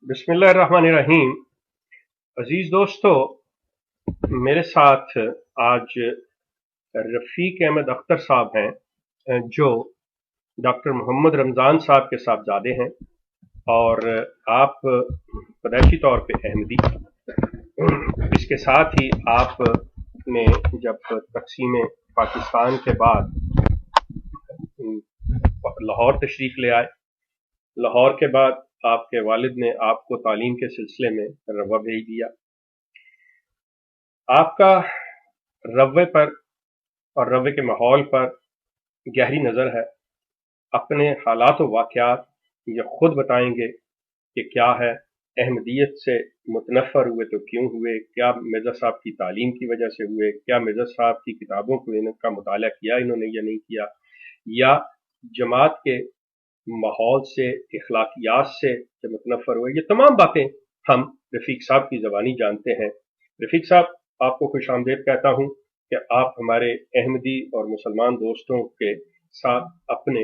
बिस्मिल्लाहिर्रहमानिर्रहीम। अजीज दोस्तों, मेरे साथ आज रफ़ीक अहमद अख्तर साहब हैं, जो डॉक्टर मोहम्मद रमज़ान साहब के साहबजादे हैं और आप पैदाइशी तौर पे अहमदी। इसके साथ ही आपने जब तक़सीम पाकिस्तान के बाद लाहौर तशरीफ़ ले आए, लाहौर के बाद आपके वालिद ने आपको तालीम के सिलसिले में रवा भेज दिया। आपका रवे पर और रवे के माहौल पर गहरी नज़र है। अपने हालात व वाक़यात ये खुद बताएंगे कि क्या है, अहमदियत से मुतनफ़र हुए तो क्यों हुए, क्या मिर्ज़ा साहब की तालीम की वजह से हुए, क्या मिर्ज़ा साहब की किताबों को इनका मुताला किया इन्होंने या नहीं किया, या जमात के माहौल से, इखलाकियात से जब मुतनफ़र हुए। ये तमाम बातें हम रफ़ीक साहब की ज़बानी जानते हैं। रफ़ीक साहब, आपको खुशामदीद कहता हूँ कि आप हमारे अहमदी और मुसलमान दोस्तों के साथ अपने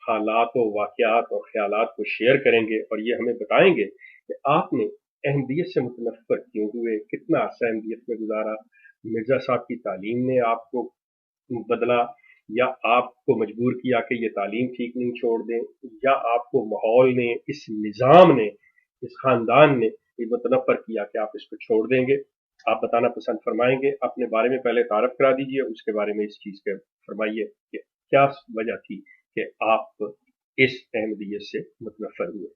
हालात व वाक़यात और ख़यालात को शेयर करेंगे और ये हमें बताएंगे कि आपने अहमदियत से मुतनफ़र क्यों हुए, कितना अर्सा अहमदियत में गुजारा, मिर्ज़ा साहब की तालीम ने आपको बदला या आपको मजबूर किया कि ये तालीम ठीक नहीं छोड़ दें, या आपको माहौल ने, इस निज़ाम ने, इस ख़ानदान ने ये मुतनफ़र किया कि आप इसको छोड़ देंगे। आप बताना पसंद फरमाएंगे। अपने बारे में पहले तारफ़ करा दीजिए, उसके बारे में इस चीज़ के फरमाइए कि क्या वजह थी कि आप इस अहमदियत से मुतनफ़र हुए।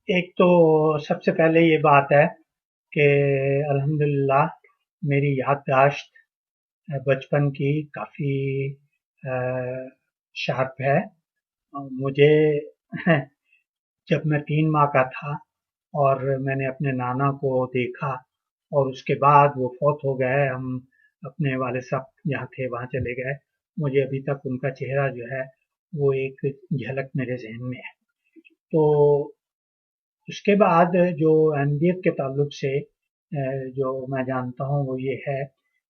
एक तो सबसे पहले ये बात है कि अल्हम्दुलिल्लाह मेरी याददाश्त बचपन की काफ़ी शार्प है। मुझे जब मैं 3 माह का था और मैंने अपने नाना को देखा और उसके बाद वो फौत हो गए, हम अपने वालिद साहब जहाँ थे वहाँ चले गए। मुझे अभी तक उनका चेहरा जो है वो एक झलक मेरे जहन में है। तो उसके बाद जो अहमदियत के ताल्लुक से जो मैं जानता हूँ वो ये है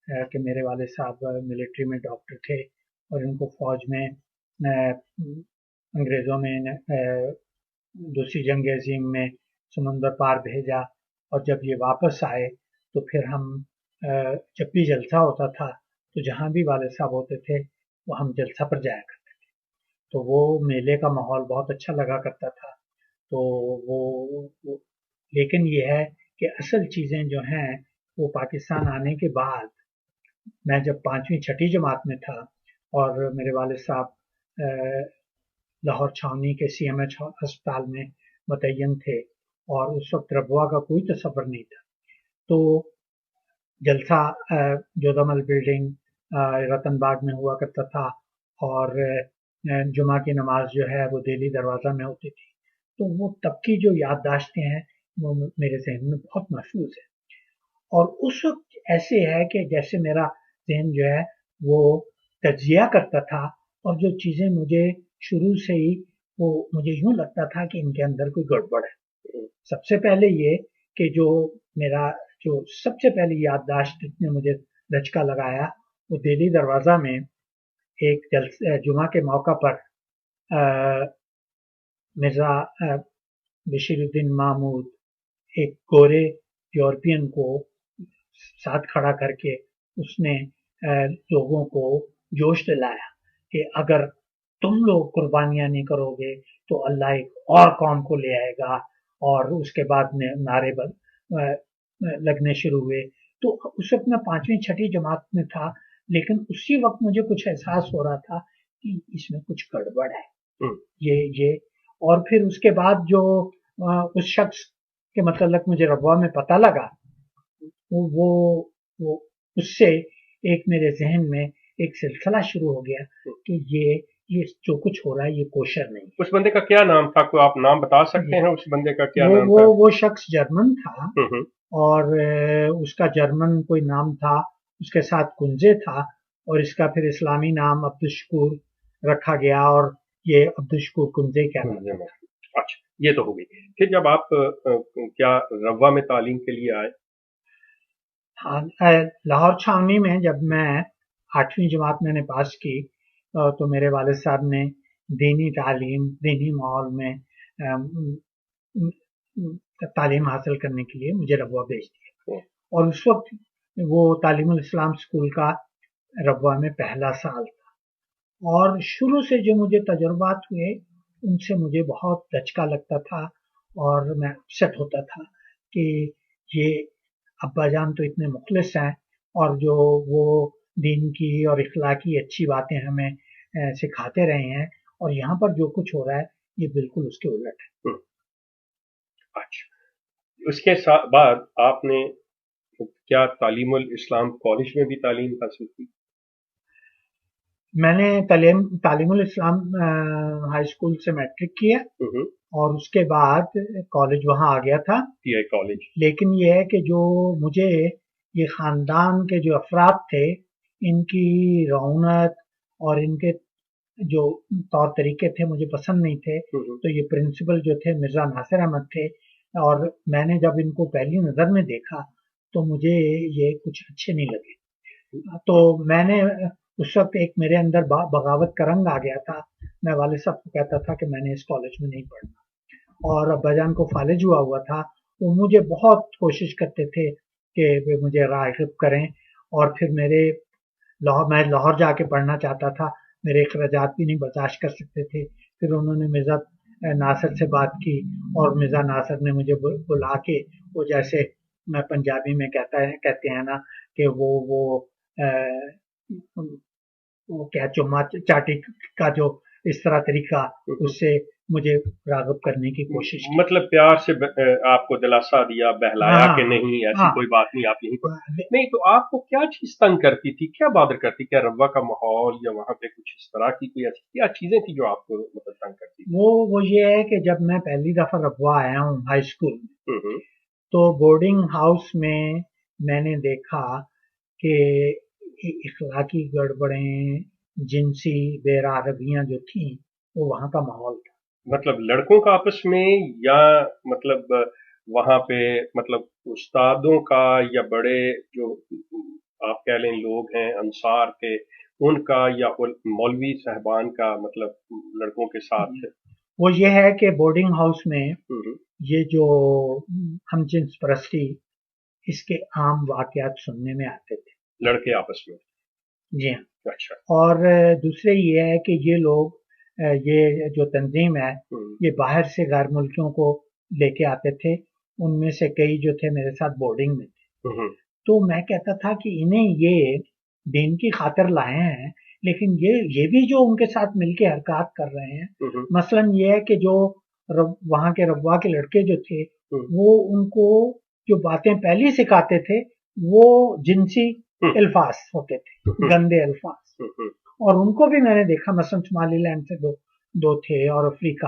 कि मेरे वालिद साहब मिलिट्री में डॉक्टर थे और इनको फौज में अंग्रेज़ों ने दूसरी जंग अज़ीम में समंदर पार भेजा और जब ये वापस आए तो फिर हम जब भी जलसा होता था तो जहाँ भी वालिद साहब होते थे वो हम जलसा पर जाया करते थे। तो वो मेले का माहौल बहुत अच्छा लगा करता था। तो वो लेकिन ये है कि असल चीज़ें जो हैं वो पाकिस्तान आने के बाद, मैं जब 5वीं छठी जमात में था और मेरे वालिद साहब लाहौर छावनी के CMH अस्पताल में मुतय्यन थे और उस वक्त रबवा का कोई तसव्वुर नहीं था। तो जलसा जोधामल बिल्डिंग रतन बाग में हुआ करता था और जुमा की नमाज जो है वो दिल्ली दरवाज़ा में होती थी। तो वो तब की जो याददाश्तें हैं वो मेरे जहन में बहुत महफूज है। और उस वक्त ऐसे है कि जैसे मेरा जहन जो है वो तजिया करता था और जो चीज़ें मुझे शुरू से ही वो मुझे यूं लगता था कि इनके अंदर कोई गड़बड़ है। सबसे पहले ये कि जो मेरा जो सबसे पहली याददाश्त ने मुझे धचका लगाया वो दिल्ली दरवाज़ा में एक जुमा के मौका पर मिर्ज़ा बशीरुद्दीन महमूद एक गोरे यूरोपियन को साथ खड़ा करके उसने लोगों को जोश दिलाया कि अगर तुम लोग कुर्बानियां नहीं करोगे तो अल्लाह एक और कौम को ले आएगा। और उसके बाद नारे लगने शुरू हुए। तो उस वक्त मैं 5वीं छठी जमात में था, लेकिन उसी वक्त मुझे कुछ एहसास हो रहा था कि इसमें कुछ गड़बड़ है। ये और फिर उसके बाद जो उस शख्स के मतलब मुझे रबवा में पता लगा वो वो उससे एक मेरे जहन में एक सिलसिला शुरू हो गया कि ये जो कुछ हो रहा है ये कोशर नहीं। उस बंदे का क्या नाम था? कोई आप नाम बता सकते हैं? उस बंदे का क्या नाम था? वो शख्स जर्मन था और उसका जर्मन कोई नाम था, उसके साथ कुंजे था और इसका फिर इस्लामी नाम अब्दुल रखा गया और ये अब्दुल कुंजे कहलाता था। अच्छा, ये तो हो गई। फिर जब आप क्या रवा में तालीम के लिए आए? हाँ, लाहौर छावनी में जब मैं 8वीं जमात मैंने पास की तो मेरे वालिद साहब ने दीनी तालीम, दीनी माहौल में تعلیم حاصل کرنے کے لیے مجھے ربوہ بھیج دیا، ہوں، اور اس وقت وہ تعلیم الاسلام اسکول کا ربوہ میں پہلا سال تھا، اور شروع سے جو مجھے تجربات ہوئے ان سے مجھے بہت دھچکا لگتا تھا، اور میں اپسٹ ہوتا تھا کہ یہ ابا جان تو اتنے مخلص ہیں، اور جو وہ دین کی اور اخلاقی اچھی باتیں ہمیں سکھاتے رہے ہیں، اور یہاں پر جو کچھ ہو رہا ہے یہ بالکل اس کے الٹ ہے۔ ہوں، اچھا، اس کے بعد آپ نے کیا تعلیم الاسلام کالج میں بھی تعلیم حاصل کی؟ میں نے تعلیم الاسلام ہائی اسکول سے میٹرک کیا، ہوں، اور اس کے بعد کالج وہاں آ گیا تھا، ٹی آئی کالج۔ لیکن یہ ہے کہ جو مجھے یہ خاندان کے جو افراد تھے ان کی رونق اور ان کے جو طور طریقے تھے مجھے پسند نہیں تھے، تو یہ پرنسپل جو تھے مرزا ناصر احمد تھے، اور میں نے جب ان کو پہلی نظر میں دیکھا تو مجھے یہ کچھ اچھے نہیں لگے، تو میں نے اس وقت ایک میرے اندر بغاوت کا رنگ آ گیا تھا، میں والد صاحب کو کہتا تھا کہ میں نے اس کالج میں نہیں پڑھنا، اور ابا جان کو فالج ہوا تھا، وہ مجھے بہت کوشش کرتے تھے کہ وہ مجھے راغب کریں، اور پھر میں لاہور جا کے پڑھنا چاہتا تھا، میرے اخراجات بھی نہیں برداشت کر سکتے تھے، پھر انہوں نے مرزا ناصر سے بات کی، اور مرزا ناصر نے مجھے بلا کے وہ جیسے پنجابی میں کہتے ہیں نا کہ وہ کیا چما چاٹی کا جو اس طرح طریقہ، اس سے مجھے راغب کرنے کی کوشش کی، مطلب پیار سے آپ کو دلاسا دیا، بہلایا کہ نہیں ایسی ہاں کوئی بات نہیں، آپ یہیں پر نہیں۔ تو آپ کو کیا چیز تنگ کرتی تھی، کیا بادر کرتی، کیا ربوہ کا ماحول یا وہاں پہ کچھ اس طرح کی کوئی ایسی کیا چیزیں تھی جو آپ کو مطلب تنگ کرتی تھی؟ وہ یہ ہے کہ جب میں پہلی دفعہ ربوہ آیا ہوں ہائی اسکول میں، ہوں، تو بورڈنگ ہاؤس میں نے دیکھا کہ اخلاقی گڑبڑیں، جنسی بے رویاں جو تھیں وہ وہاں کا ماحول تھا۔ مطلب لڑکوں کا آپس میں، یا مطلب وہاں پہ مطلب استادوں کا، یا بڑے جو آپ کہہ لیں لوگ ہیں انصار کے ان کا، یا مولوی صاحبان کا مطلب لڑکوں کے ساتھ؟ وہ یہ ہے کہ بورڈنگ ہاؤس میں ہوں، یہ جو ہم جنس پرستی، اس کے عام واقعات سننے میں آتے تھے، لڑکے آپس میں؟ جی ہاں، اچھا۔ اور دوسرے یہ ہے کہ یہ لوگ یہ جو تنظیم ہے یہ باہر سے غیر ملکیوں کو لے کے آتے تھے، ان میں سے کئی جو تھے میرے ساتھ بورڈنگ میں تھے، تو میں کہتا تھا کہ انہیں یہ دین کی خاطر لائے ہیں، لیکن یہ بھی جو ان کے ساتھ مل کے حرکات کر رہے ہیں، مثلا یہ ہے کہ جو وہاں کے ربوہ کے لڑکے جو تھے وہ ان کو جو باتیں پہلی سکھاتے تھے وہ جنسی الفاظ ہوتے تھے، گندے الفاظ، اور ان کو بھی میں نے دیکھا، مثلا شمالی لینڈ سے دو تھے، اور افریقہ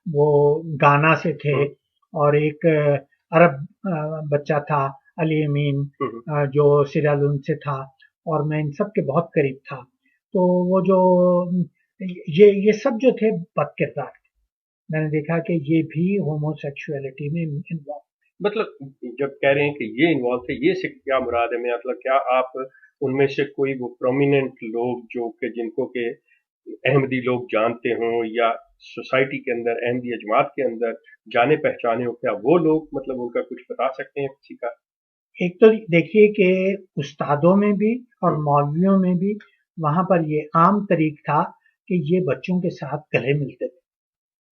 وہ گانا سے تھے، اور ایک عرب بچہ تھا علی امین جو سیرالون سے تھا، اور میں ان سب کے بہت قریب تھا، تو وہ جو یہ سب جو تھے بد کردار تھے، میں نے دیکھا کہ یہ بھی ہومو سیکشولیٹی میں انوالو۔ مطلب جب کہہ رہے ہیں کہ یہ انوالو تھے، یہ سے کیا مراد ہے؟ میں مطلب کیا آپ ان میں سے کوئی وہ پرومیننٹ لوگ جو کہ جن کو کہ احمدی لوگ جانتے ہوں، یا سوسائٹی کے اندر احمدی جماعت کے اندر جانے پہچانے ہو، کیا وہ لوگ مطلب ان کا کچھ بتا سکتے ہیں کسی کا؟ ایک تو دیکھیے کہ استادوں میں بھی اور مولویوں میں بھی وہاں پر یہ عام طریق تھا کہ یہ بچوں کے ساتھ گلے ملتے تھے،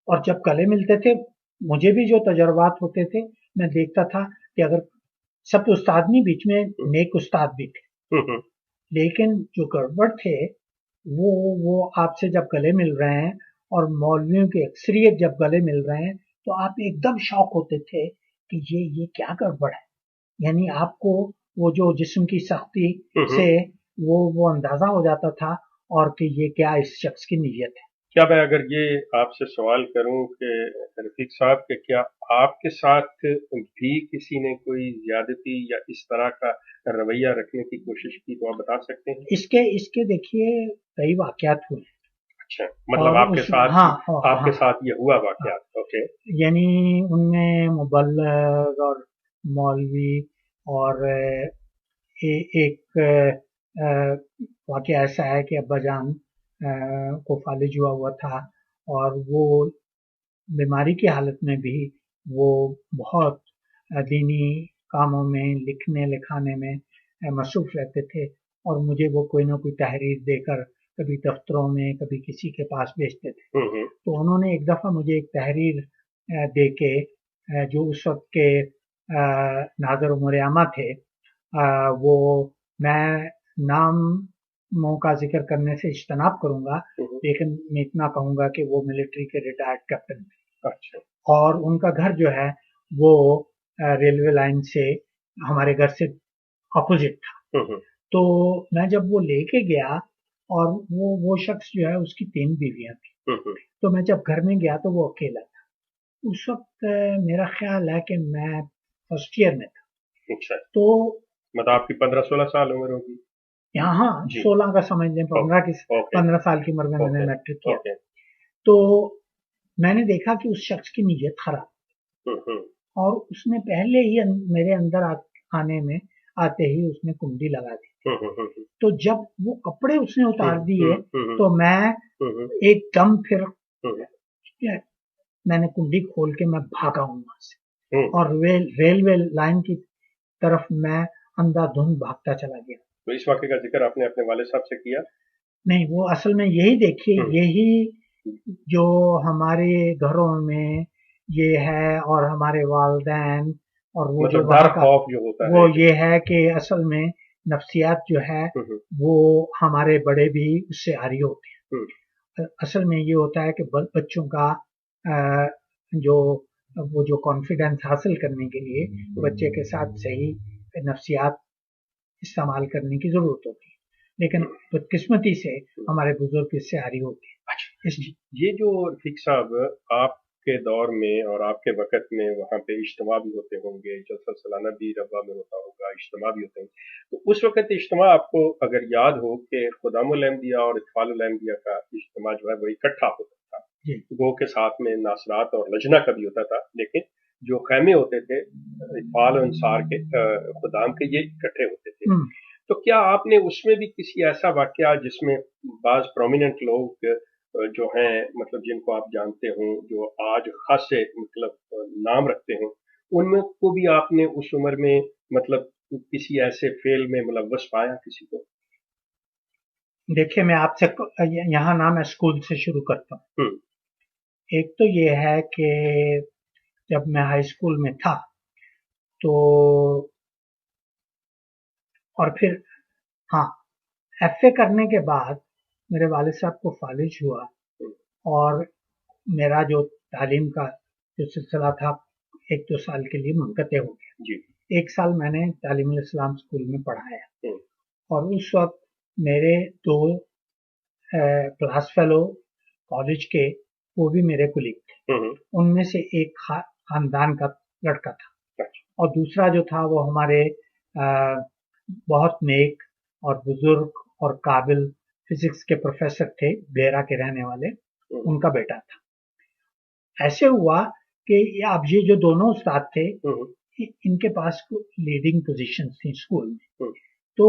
اور جب گلے ملتے تھے مجھے بھی جو تجربات ہوتے تھے میں دیکھتا تھا کہ اگر سب استاد نہیں، بیچ میں نیک استاد بھی تھے، لیکن جو گڑبڑ تھے وہ آپ سے جب گلے مل رہے ہیں، اور مولویوں کی اکثریت جب گلے مل رہے ہیں تو آپ ایک دم شوق ہوتے تھے کہ یہ کیا گڑبڑ ہے، یعنی آپ کو وہ جو جسم کی سختی سے وہ اندازہ ہو جاتا تھا، اور کہ یہ کیا اس شخص کی نیت ہے۔ کیا میں اگر یہ آپ سے سوال کروں کہ رفیق صاحب کہ کیا آپ کے ساتھ بھی کسی نے کوئی زیادتی یا اس طرح کا رویہ رکھنے کی کوشش کی، تو آپ بتا سکتے ہیں؟ اس کے دیکھیے کئی واقعات ہوئے، اچھا، مطلب آپ کے ساتھ آپ کے ساتھ یہ ہوا واقعات؟ اوکے، یعنی ان میں مبلغ اور مولوی، اور ایک واقعہ ایسا ہے کہ ابا جان کو فالج ہوا تھا، اور وہ بیماری کی حالت میں بھی وہ بہت دینی کاموں میں لکھنے لکھانے میں مصروف رہتے تھے، اور مجھے وہ کوئی نہ کوئی تحریر دے کر کبھی دفتروں میں کبھی کسی کے پاس بھیجتے تھے۔ تو انہوں نے ایک دفعہ مجھے ایک تحریر دے کے، جو اس وقت کے ناظر عمر عامہ تھے، وہ میں ناموں کا ذکر کرنے سے اجتناب کروں گا، لیکن میں اتنا کہوں گا کہ وہ ملٹری کے ریٹائرڈ کیپٹن تھے، اور ان کا گھر جو ہے وہ ریلوے لائن سے ہمارے گھر سے اپوزٹ تھا۔ تو میں جب وہ لے کے گیا، اور وہ شخص جو ہے اس کی 3 بیویاں تھیں، تو میں جب گھر میں گیا تو وہ اکیلا تھا۔ اس وقت میرا خیال ہے کہ میں فرسٹ ایئر میں تھا، تو مطلب آپ کی 15-16 سال عمر ہوگی؟ یہاں 16 کا سمجھ لیں، 15 سال کی عمر میں نے میٹرک کیا۔ تو میں نے دیکھا کہ اس شخص کی نیت خراب، اور اس نے پہلے ہی میرے اندر آنے میں آتے ہی اس نے کنڈی لگا دی۔ تو جب وہ کپڑے اس نے اتار دیے تو میں ایک دم پھر میں نے کنڈی کھول کے میں بھاگا ہوں وہاں سے، اور ریلوے لائن کی طرف میں اندھا دھند بھاگتا چلا گیا۔ تو اس واقعے کا ذکر آپ نے اپنے والد صاحب سے کیا؟ نہیں، وہ اصل میں یہی دیکھیے، یہی جو ہمارے گھروں میں یہ ہے، اور ہمارے والدین، اور وہ جو ڈر خوف جو ہوتا ہے، وہ یہ ہے کہ اصل میں نفسیات جو ہے وہ ہمارے بڑے بھی اس سے عاری ہوتے ہیں۔ اصل میں یہ ہوتا ہے کہ بچوں کا وہ جو کانفیڈنس حاصل کرنے کے لیے بچے کے ساتھ صحیح نفسیات استعمال کرنے کی ضرورت ہوتی ہے، لیکن بدقسمتی سے ہمارے بزرگ اس سے عاری ہوتے ہیں۔ یہ جو رفیق صاحب آپ کے دور میں اور آپ کے وقت میں وہاں پہ اجتماع بھی ہوتے ہوں گے، جلسہ سالانہ بھی ربا میں ہوتا ہوگا، اجتماع بھی ہوتے ہوں گے، تو اس وقت اجتماع آپ کو اگر یاد ہو کہ خدام الاحمدیہ اور اطفال الاحمدیہ کا اجتماع جو ہے وہ اکٹھا ہوتا تھا، گو کے ساتھ میں ناصرات اور لجنہ کا بھی ہوتا تھا، لیکن جو خیمے ہوتے تھے اطفال و انصار کے خدام کے، یہ اکٹھے ہوتے تھے۔ تو کیا آپ نے اس میں بھی کسی ایسا واقعہ جس میں بعض پرومیننٹ لوگ جو ہیں، مطلب جن کو آپ جانتے ہوں، جو آج خاصے مطلب نام رکھتے ہوں، ان میں کو بھی آپ نے اس عمر میں مطلب کسی ایسے فعل میں ملوث پایا کسی کو؟ دیکھیں، میں آپ سے یہاں نام اسکول سے شروع کرتا ہوں۔ ایک تو یہ ہے کہ جب میں ہائی اسکول میں تھا تو، اور پھر ایف اے کرنے کے بعد میرے والد صاحب کو فالج ہوا، اور میرا جو تعلیم کا جو سلسلہ تھا 1-2 سال کے لیے منقطع ہو گیا۔ 1 سال میں نے تعلیم الاسلام اسکول میں پڑھایا، اور اس وقت میرے 2 کلاس فیلو کالج کے وہ بھی میرے کولیگ تھے، ان میں سے ایک خاندان کا لڑکا تھا، اور دوسرا جو تھا وہ ہمارے بہت نیک اور بزرگ اور قابل فزکس کے پروفیسر تھے، بیرا کے رہنے والے، ان کا بیٹا تھا۔ ایسے ہوا کہ اب یہ جو دونوں استاد تھے ان کے پاس لیڈنگ پوزیشن تھی اسکول میں، تو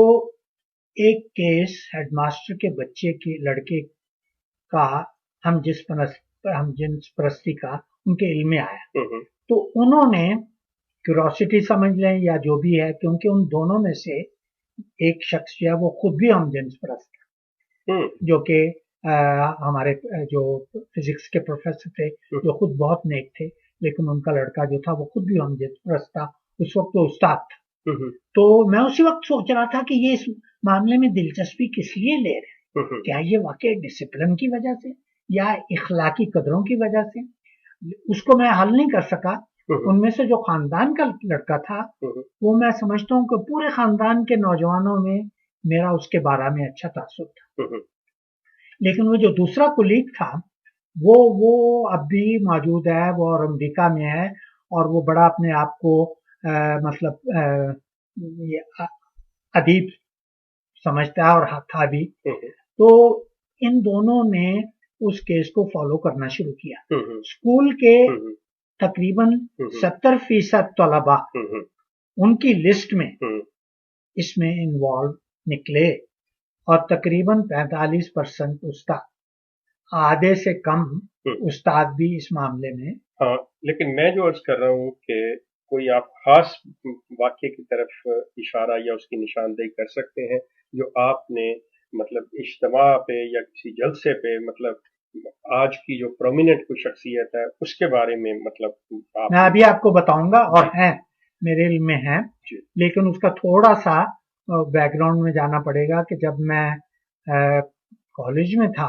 ایک کیس ہیڈ ماسٹر کے بچے کے لڑکے کا ہم جنس پرستی کا ان کے علم میں آیا، تو انہوں نے کیوروسٹی سمجھ لیں یا جو بھی ہے، کیونکہ ان دونوں میں سے ایک شخص جو ہے وہ خود بھی ہم جنس پرست تھا، جو کہ ہمارے جو فزکس کے پروفیسر تھے، جو خود بہت نیک تھے، لیکن ان کا لڑکا جو تھا وہ خود بھی ہم جنس پرست تھا، اس وقت وہ استاد تھا۔ تو میں اسی وقت سوچ رہا تھا کہ یہ اس معاملے میں دلچسپی کس لیے لے رہے ہیں، کیا یہ واقعی ڈسپلن کی وجہ سے یا اخلاقی قدروں کی وجہ سے؟ اس کو میں حل نہیں کر سکا۔ ان میں سے جو خاندان کا لڑکا تھا وہ میں سمجھتا ہوں کہ پورے خاندان کے نوجوانوں میں میرا اس کے بارے میں اچھا تاثر تھا، لیکن وہ جو دوسرا کولیگ تھا وہ اب بھی موجود ہے، وہ اور امریکہ میں ہے، اور وہ بڑا اپنے آپ کو مطلب ادیب سمجھتا ہے، اور تھا بھی۔ تو ان دونوں نے اس کیس کو فالو کرنا شروع کیا۔ اسکول کے تقریباً 70% طلباء ان کی لسٹ میں اس میں انوالو نکلے، اور تقریباً 45% استاد۔ आधे से कम हम्म। उस्ताद भी इस मामले में। हाँ, लेकिन मैं जो अर्ज कर रहा हूँ कि कोई आप खास वाक्य की तरफ इशारा या उसकी निशानदेही कर सकते हैं जो आपने मतलब इज्तिमा पे या किसी जलसे पे मतलब आज की जो प्रोमिनेंट कोई शख्सियत है उसके बारे में मतलब मैं आप। अभी आपको बताऊंगा, और है, मेरे इल्म में है, जी। लेकिन उसका थोड़ा सा बैकग्राउंड में जाना पड़ेगा कि जब मैं कॉलेज में था,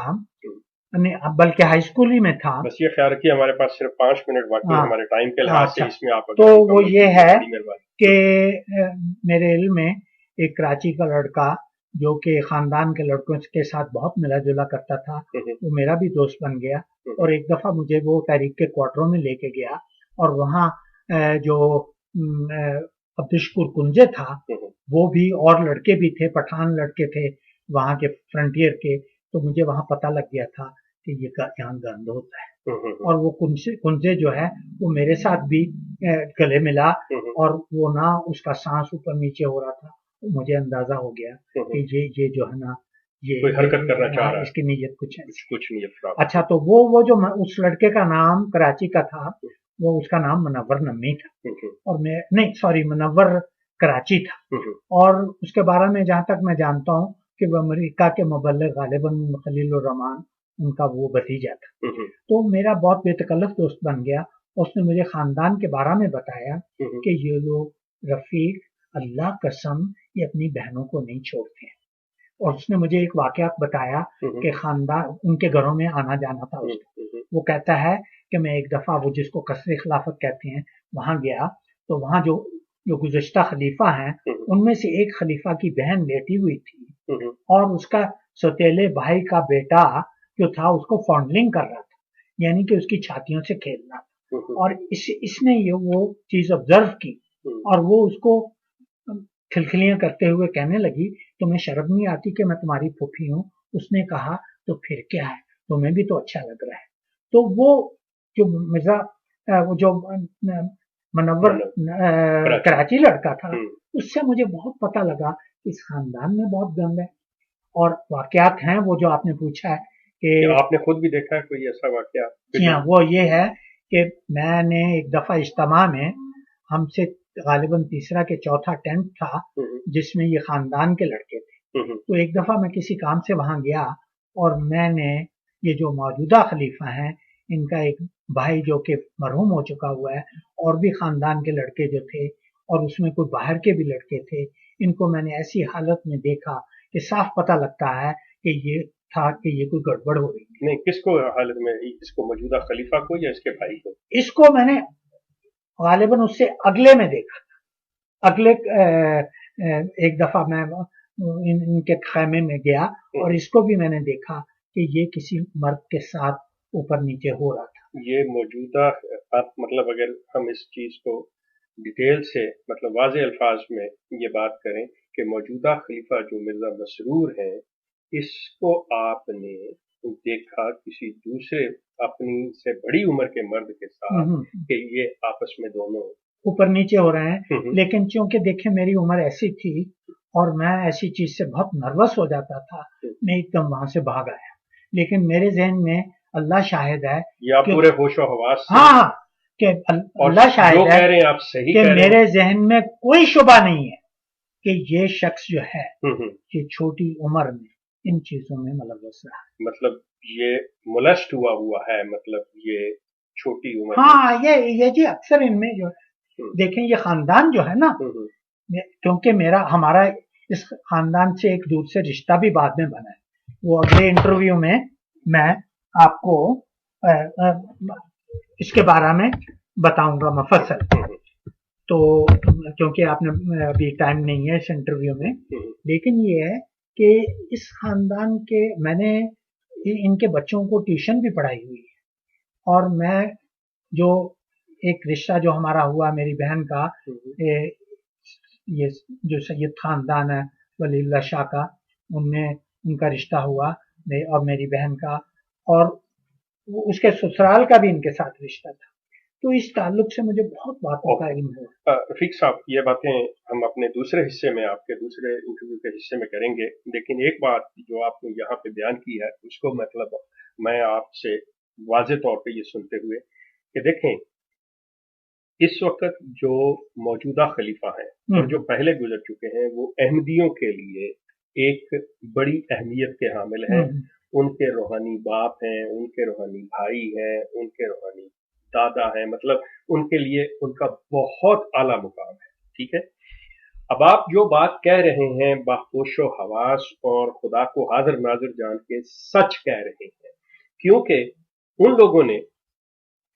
नहीं बल्कि हाई स्कूल ही में था। बस ये ख्याल रखिए हमारे पास सिर्फ 5 मिनट बाकी है हाँ, हमारे टाइम के लिहाज से, अच्छा, इसमें आप तो अगर वो मुकम्मल ये कीजिए है बड़ी कि मेहरबानी। मेरे इल्म में एक कराची का लड़का जो कि खानदान के लड़कों के साथ बहुत मिला जुला करता था, वो मेरा भी दोस्त बन गया। और एक दफा मुझे वो तहरीक के क्वार्टरों में लेके गया, और वहाँ जो अब्दुशकुर कुंजे था, वो भी और लड़के भी थे, पठान लड़के थे वहाँ के फ्रंटियर के। तो मुझे वहाँ पता लग गया था कि ये यहाँ गंद होता है। और वो कुंजे जो है वो मेरे साथ भी गले मिला, और वो ना उसका सांस ऊपर नीचे हो रहा था। तो मुझे अंदाजा हो गया कि ये जो है ना, कोई हरकत करना चाह रहा है, इसकी नीयत कुछ है। कुछ नहीं है। अच्छा, तो वो जो उस लड़के का नाम कराची का था, वो उसका नाम मुनव्वर नमी था, और मैं नहीं, सॉरी, मुनव्वर कराची था। और उसके बारे में जहां तक मैं जानता हूँ कि वो अमेरिका के मुबल्लिग गालिबन खलीलुर रहमान उनका वो भतीजा था। तो मेरा बहुत बेतकल्लफ दोस्त बन गया। उसने मुझे खानदान के बारे में बताया कि ये लोग रफीक, अल्लाह कसम, ये अपनी बहनों को नहीं छोड़ते हैं। और उसने मुझे एक वाकया बताया कि खानदान उनके घरों में आना जाना था उसका। वो कहता है कि मैं एक दफा, वो जिसको कसर खिलाफत कहते हैं, वहां गया, तो वहां जो जो गुज़श्ता खलीफा हैं, उनमें से एक खलीफा की बहन लेटी हुई थी, और उसका सौतेले भाई का बेटा जो था उसको फॉन्डलिंग कर रहा था, यानी कि उसकी छातियों से खेलना था। और इसने ये वो चीज ऑब्जर्व की, और वो उसको खिलखिलियां करते हुए कहने लगी, तुम्हें शर्म नहीं आती कि मैं तुम्हारी फूफी हूँ? उसने कहा, तो फिर क्या है, तुम्हें भी तो अच्छा लग रहा है। तो वो जो मिर्जा वो जो मुनव्वर कराची लड़का था, उससे मुझे बहुत पता लगा कि इस खानदान में बहुत गंद है। और वाकयात हैं वो जो आपने पूछा है कि कि आपने खुद भी देखा है कोई ऐसा वाकया? जी हाँ, वो ये है कि मैंने एक दफा इज्तिमा में, हमसे गालिबन तीसरा के चौथा टेंट था जिसमें ये खानदान के लड़के थे। तो एक दफा मैं किसी काम से वहां गया, और मैंने ये जो मौजूदा खलीफा हैं, इनका एक भाई जो कि मरहूम हो चुका हुआ है, और भी खानदान के लड़के जो थे, और उसमें कोई बाहर के भी लड़के थे, इनको मैंने ऐसी हालत में देखा कि साफ पता लगता है कि ये था कि ये कोई गड़बड़ हो रही है। नहीं, किसको हालत में, इसको मौजूदा खलीफा को या इसके भाई को? इसको मैंने गालिबन उससे अगले में देखा, अगले एक दफा मैं इनके खैमे में गया, और इसको भी मैंने देखा कि ये किसी मर्द के साथ ऊपर नीचे हो रहा था। ये मौजूदा, आप मतलब अगर हम इस चीज को डिटेल से मतलब वाज़े अल्फाज में ये बात करें कि मौजूदा खलीफा जो मिर्जा मसरूर हैं, इसको आपने देखा किसी दूसरे अपनी से बड़ी उम्र के मर्द के साथ कि ये आपस में दोनों ऊपर नीचे हो रहे हैं। लेकिन चूंकि देखे मेरी उम्र ऐसी थी, और मैं ऐसी चीज से बहुत नर्वस हो जाता था, मैं एकदम वहां से भाग आया। लेकिन मेरे जहन में अल्लाह शाहिद है, या पूरे होशो हवास से, हाँ, कि अल्लाह शाहिद है रहे हैं आप सही कि कह रहे हैं। मेरे जहन में कोई शुबा नहीं है कि ये शख्स जो है, ये छोटी उम्र में इन चीजों में मुलव्वस रहा है। मतलब ये मोलेस्ट हुआ है, मतलब ये छोटी उम्र में। हाँ, ये जी अक्सर इनमें जो है, देखें ये खानदान जो है ना, क्योंकि हमारा इस खानदान से एक दूर से रिश्ता भी बाद में बना है, वो अगले इंटरव्यू में मैं आपको इसके बारे में बताऊंगा मफसल। तो क्योंकि आपने अभी टाइम नहीं है इस इंटरव्यू में, लेकिन ये है कि इस खानदान के मैंने इनके बच्चों को ट्यूशन भी पढ़ाई हुई है। और मैं जो एक रिश्ता जो हमारा हुआ मेरी बहन का, ये जो सैयद खानदान है वलीउल्लाह शाह का, उनमें उनका रिश्ता हुआ, और मेरी बहन का, और उसके ससुराल का भी इनके साथ रिश्ता था। तो इस ताल्लुक से मुझे बहुत बातों का इल्म हुआ। रफीक साहब, ये बातें हम अपने दूसरे हिस्से में, आपके दूसरे इंटरव्यू के हिस्से में करेंगे, लेकिन एक बात जो आपने यहाँ पे बयान की है उसको मतलब میں آپ سے वाज़ेह तौर पे ये सुनते हुए कि देखें, इस वक्त जो मौजूदा खलीफा हैं और जो पहले गुजर चुके हैं वो अहमदियों के लिए एक बड़ी अहमियत के हामिल हैं। उनके रूहानी बाप हैं, उनके रूहानी भाई हैं, उनके रूहानी दादा हैं, मतलब उनके लिए उनका बहुत आला मुकाम है। ठीक है, अब आप जो बात कह रहे हैं बाहोशो हवास और खुदा को हाजिर नाजिर जान के सच कह रहे हैं, क्योंकि उन लोगों ने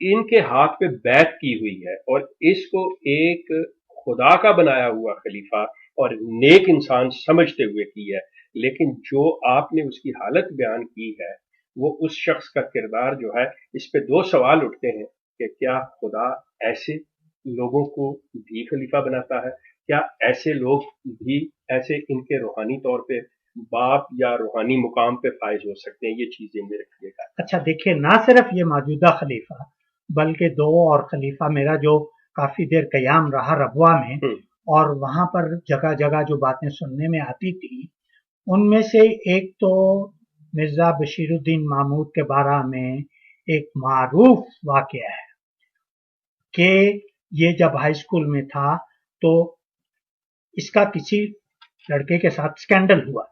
इनके हाथ पे बैत की हुई है और इसको एक खुदा का बनाया हुआ खलीफा और नेक इंसान समझते हुए की है। लेकिन जो आपने उसकी हालत बयान की है, वो उस शख्स का किरदार जो है, इस पे दो सवाल उठते हैं कि क्या खुदा ऐसे लोगों को भी खलीफा बनाता है? क्या ऐसे लोग भी ऐसे इनके रूहानी तौर पे बाप या रूहानी मुकाम पे फायज हो सकते हैं? ये चीजें में रखिएगा। अच्छा देखिए, ना सिर्फ ये मौजूदा खलीफा बल्कि दो और खलीफा मेरा जो काफी देर कयाम रहा रबवा में, और वहां पर जगह जगह जो बातें सुनने में आती थी, उनमें से एक तो मिर्जा बशीरुद्दीन महमूद के बारे में एक मारूफ वाकया है कि ये जब हाई स्कूल में था तो इसका किसी लड़के के साथ स्कैंडल हुआ,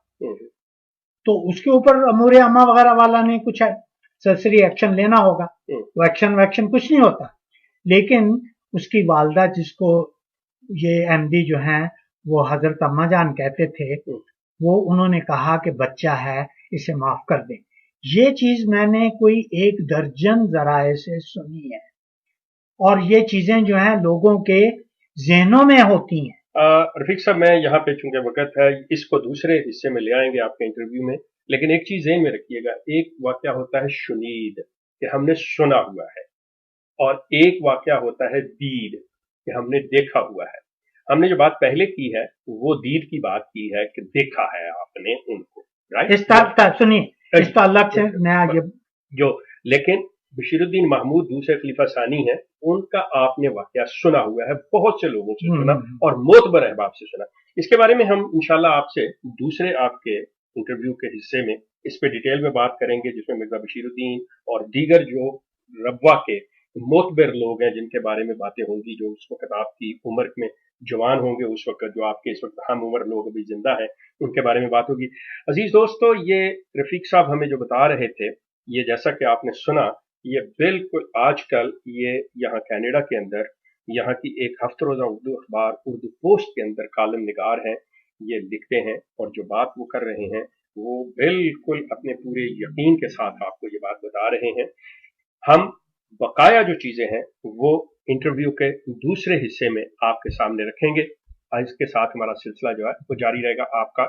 तो उसके ऊपर अमूर अमा वगैरह वाला ने कुछ सरसरी एक्शन लेना होगा। वो एक्शन कुछ नहीं होता, लेकिन उसकी वालदा, जिसको ये एमडी जो हैं वो हजरत अम्मा जान कहते थे, वो उन्होंने कहा कि बच्चा है, इसे माफ कर दें। ये चीज मैंने कोई 1 दर्जन जराए से सुनी है, और ये चीजें जो हैं लोगों के जहनों में होती हैं। रफीक साहब, मैं यहाँ पे चूंकि वक्त है, इसको दूसरे हिस्से में ले आएंगे आपके इंटरव्यू में, लेकिन एक चीज ज़हन में रखिएगा, एक वाकया होता है शुनीद कि हमने सुना हुआ है, और एक वाकया होता है दीद कि हमने देखा हुआ है। हमने जो बात पहले की है वो दीद की बात की है कि देखा है आपने उनको, राइट? सुनिए, इस ताल्लुक से मैं आगे जो, लेकिन बशीरुद्दीन महमूद दूसरे खलीफा सानी है, उनका आपने वाकया सुना हुआ है, बहुत से लोगों से सुना और मोतबर अहबाब से सुना। इसके बारे में हम इंशाल्लाह आपसे दूसरे आपके इंटरव्यू के हिस्से में इस पे डिटेल में बात करेंगे, जिसमें मिर्जा बशीरुद्दीन और दीगर जो रबवा के मोतबर लोग हैं जिनके बारे में बातें होंगी, जो उस वक्त आपकी उम्र में जवान होंगे, उस वक्त जो आपके इस वक्त हम उम्र लोग अभी जिंदा हैं, उनके बारे में बात होगी। अजीज दोस्तों, ये रफीक साहब हमें जो बता रहे थे, ये जैसा कि आपने सुना, ये बिल्कुल आजकल ये यहाँ कनाडा के अंदर यहाँ की एक हफ्ता रोजा उर्दू अखबार उर्दू पोस्ट के अंदर कालम निगार हैं, ये लिखते हैं, और जो बात वो कर रहे हैं वो बिल्कुल अपने पूरे यकीन के साथ आपको ये बात बता रहे हैं। हम बकाया जो चीजें हैं वो इंटरव्यू के दूसरे हिस्से में आपके सामने रखेंगे। इसके साथ हमारा सिलसिला जो है वो जारी रहेगा। आपका